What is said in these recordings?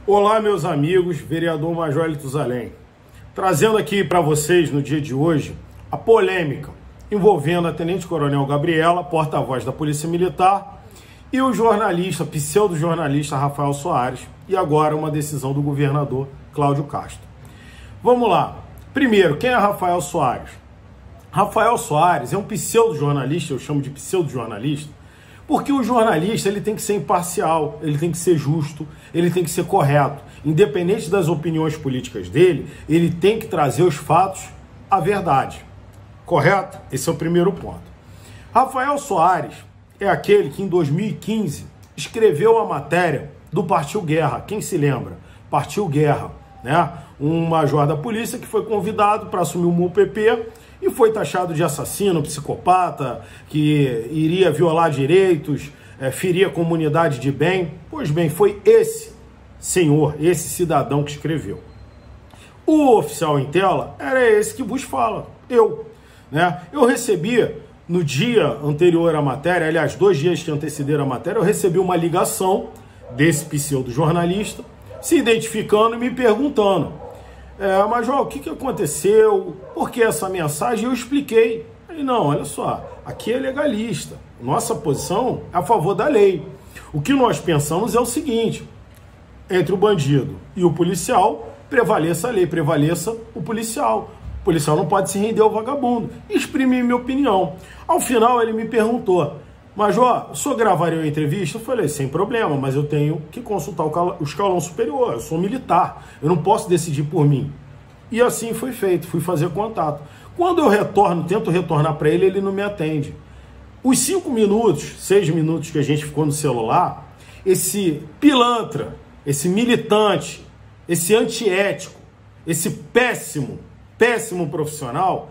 Olá, meus amigos, vereador Major Hélio Tuzalém, trazendo aqui para vocês no dia de hoje a polêmica envolvendo a Tenente Coronel Gabriela, porta-voz da Polícia Militar, e o jornalista, pseudo-jornalista Rafael Soares, e agora uma decisão do governador Cláudio Castro. Vamos lá. Primeiro, quem é Rafael Soares? Rafael Soares é um pseudo-jornalista, eu chamo de pseudo-jornalista, porque o jornalista ele tem que ser imparcial, ele tem que ser justo, ele tem que ser correto. Independente das opiniões políticas dele, ele tem que trazer os fatos, a verdade. Correto? Esse é o primeiro ponto. Rafael Soares é aquele que em 2015 escreveu a matéria do Partiu Guerra. Quem se lembra? Partiu Guerra, né? Um major da polícia que foi convidado para assumir o MUPP e foi taxado de assassino, psicopata, que iria violar direitos, ferir a comunidade de bem. Pois bem, foi esse senhor, esse cidadão que escreveu. O oficial em tela era esse que vos fala, eu. Né? Eu recebi, no dia anterior à matéria, aliás, 2 dias que antecederam a matéria, eu recebi uma ligação desse pseudo-jornalista, se identificando e me perguntando: Major, o que aconteceu? Por que essa mensagem? Eu expliquei. Falei, não, olha só, aqui é legalista. Nossa posição é a favor da lei. O que nós pensamos é o seguinte: entre o bandido e o policial, prevaleça a lei, prevaleça o policial. O policial não pode se render ao vagabundo. Exprimi minha opinião. Ao final, ele me perguntou: Major, o senhor gravaria uma entrevista? Eu falei, sem problema, mas eu tenho que consultar o escalão superior, eu sou militar, eu não posso decidir por mim. E assim foi feito, fui fazer contato. Quando eu retorno, tento retornar para ele, ele não me atende. Os 5 minutos, 6 minutos que a gente ficou no celular, esse pilantra, esse militante, esse antiético, esse péssimo profissional,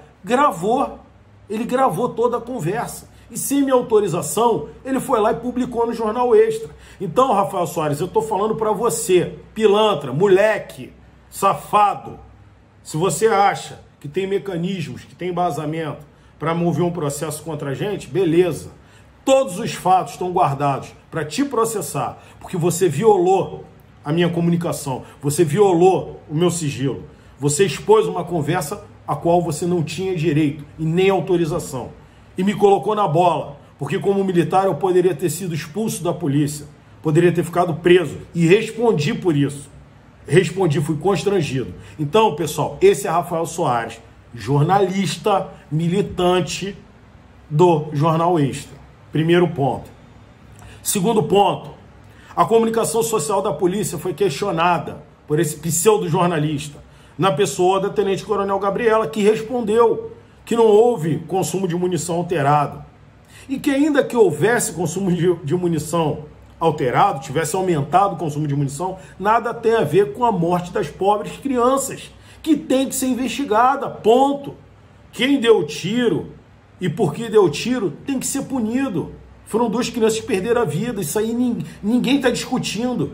ele gravou toda a conversa. E sem minha autorização, ele foi lá e publicou no Jornal Extra. Então, Rafael Soares, eu estou falando para você, pilantra, moleque, safado, se você acha que tem mecanismos, que tem embasamento para mover um processo contra a gente, beleza. Todos os fatos estão guardados para te processar, porque você violou a minha comunicação, você violou o meu sigilo, você expôs uma conversa a qual você não tinha direito e nem autorização. E me colocou na bola, porque como militar eu poderia ter sido expulso da polícia, poderia ter ficado preso, e respondi por isso. Respondi, fui constrangido. Então, pessoal, esse é Rafael Soares, jornalista, militante do Jornal Extra. Primeiro ponto. Segundo ponto, a comunicação social da polícia foi questionada por esse pseudo-jornalista, na pessoa da Tenente Coronel Gabriela, que respondeu que não houve consumo de munição alterado. E que ainda que houvesse consumo de munição alterado, tivesse aumentado o consumo de munição, nada tem a ver com a morte das pobres crianças, que tem que ser investigada, ponto. Quem deu tiro e por que deu tiro tem que ser punido. Foram 2 crianças que perderam a vida, isso aí ninguém está discutindo.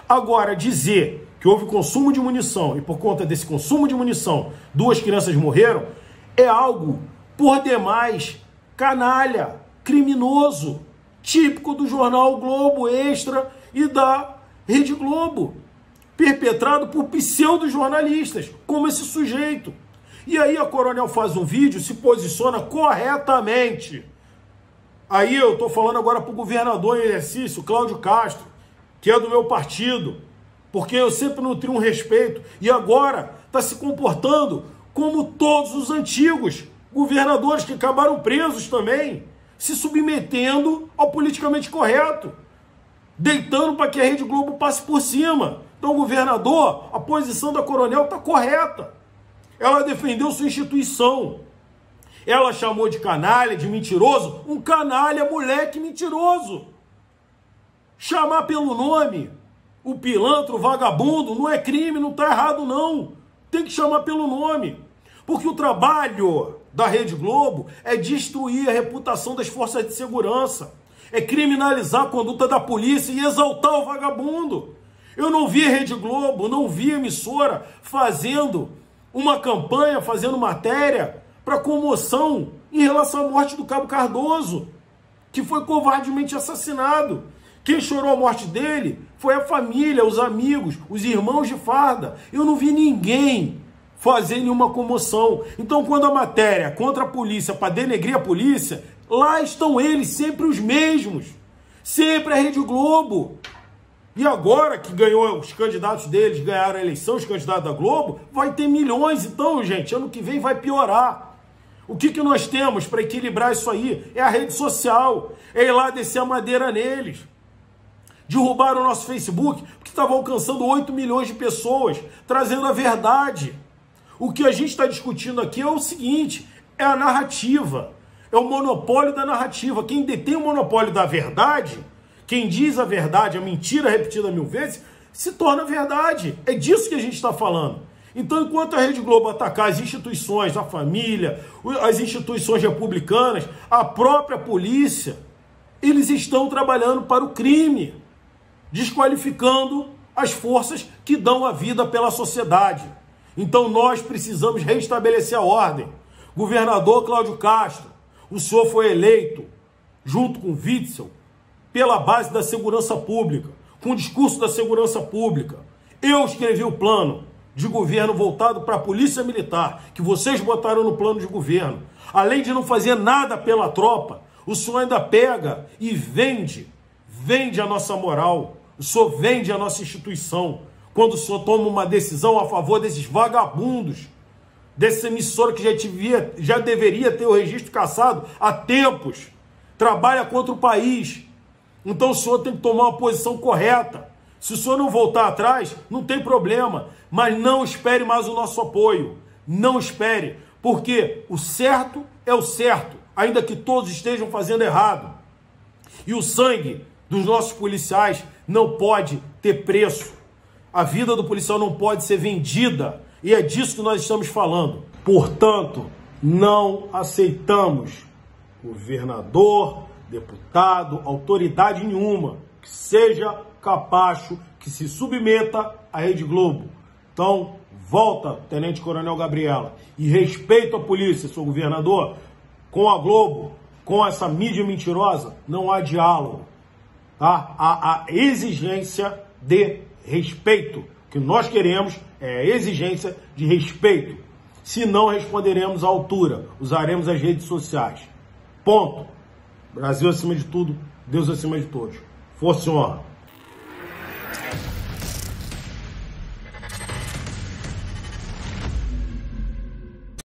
Agora, dizer que houve consumo de munição e por conta desse consumo de munição 2 crianças morreram, é algo, por demais, canalha, criminoso, típico do jornal Globo Extra e da Rede Globo, perpetrado por pseudo-jornalistas, como esse sujeito. E aí a Coronel faz um vídeo, se posiciona corretamente. Aí eu estou falando agora para o governador em exercício, Cláudio Castro, que é do meu partido, porque eu sempre nutri um respeito, e agora está se comportando como todos os antigos governadores que acabaram presos também, se submetendo ao politicamente correto, deitando para que a Rede Globo passe por cima. Então, governador, a posição da Coronel está correta. Ela defendeu sua instituição. Ela chamou de canalha, de mentiroso, um canalha, moleque mentiroso. Chamar pelo nome o pilantra, o vagabundo, não é crime, não está errado não. Tem que chamar pelo nome. Porque o trabalho da Rede Globo é destruir a reputação das forças de segurança, é criminalizar a conduta da polícia e exaltar o vagabundo. Eu não vi a Rede Globo, não vi a emissora fazendo uma campanha, fazendo matéria para comoção em relação à morte do Cabo Cardoso, que foi covardemente assassinado. Quem chorou a morte dele foi a família, os amigos, os irmãos de farda. Eu não vi ninguém fazer nenhuma comoção. Então, quando a matéria contra a polícia, para denegrir a polícia, lá estão eles, sempre os mesmos. Sempre a Rede Globo. E agora que ganhou, os candidatos deles ganharam a eleição, os candidatos da Globo, vai ter milhões. Então, gente, ano que vem vai piorar. O que nós temos para equilibrar isso aí? É a rede social. É ir lá descer a madeira neles. Derrubaram o nosso Facebook, porque estava alcançando 8 milhões de pessoas, trazendo a verdade. O que a gente está discutindo aqui é o seguinte, é a narrativa. É o monopólio da narrativa. Quem detém o monopólio da verdade, quem diz a verdade, a mentira repetida 1000 vezes, se torna verdade. É disso que a gente está falando. Então, enquanto a Rede Globo atacar as instituições, a família, as instituições republicanas, a própria polícia, eles estão trabalhando para o crime, desqualificando as forças que dão a vida pela sociedade. Então, nós precisamos restabelecer a ordem. Governador Cláudio Castro, o senhor foi eleito, junto com Witzel, pela base da segurança pública, com o discurso da segurança pública. Eu escrevi o plano de governo voltado para a polícia militar, que vocês botaram no plano de governo. Além de não fazer nada pela tropa, o senhor ainda pega e vende a nossa moral, o senhor vende a nossa instituição, quando o senhor toma uma decisão a favor desses vagabundos, dessa emissora que já deveria ter o registro cassado há tempos, trabalha contra o país. Então o senhor tem que tomar uma posição correta. Se o senhor não voltar atrás, não tem problema, mas não espere mais o nosso apoio. Não espere, porque o certo é o certo, ainda que todos estejam fazendo errado. E o sangue dos nossos policiais não pode ter preço. A vida do policial não pode ser vendida. E é disso que nós estamos falando. Portanto, não aceitamos governador, deputado, autoridade nenhuma que seja capacho, que se submeta à Rede Globo. Então, volta, Tenente Coronel Gabriela, e respeita a polícia, seu governador. Com a Globo, com essa mídia mentirosa, não há diálogo. Tá? Há exigência de respeito. O que nós queremos é a exigência de respeito. Se não, responderemos à altura, usaremos as redes sociais. Ponto. Brasil acima de tudo, Deus acima de todos. Força e honra.